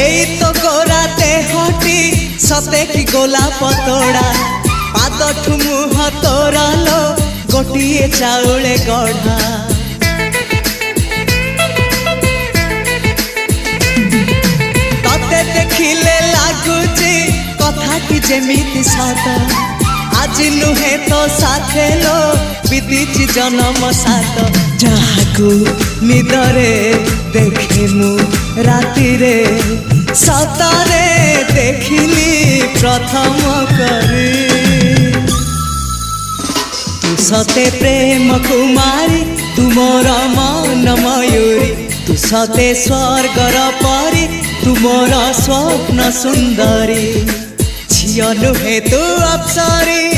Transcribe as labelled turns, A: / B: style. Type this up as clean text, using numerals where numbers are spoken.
A: एई तो गोरा देहटी सते कि गोलाप तोड़ा पाद मुह तोरा लो गोटिए चाउले गढ़ा तते देखिले लागुची कथाटी जेमिति सत आज नुहे तो साथे लो बीतीची जन्म सात जहाकू निदरे देखे मु राति रे सतरे देखिली प्रथम करी तू सते प्रेम कुमारी तू मोर मन मयूरी तू सते स्वर्गर परी तू मोर स्वप्न सुंदरी झियो नुहे तू अप्सरी।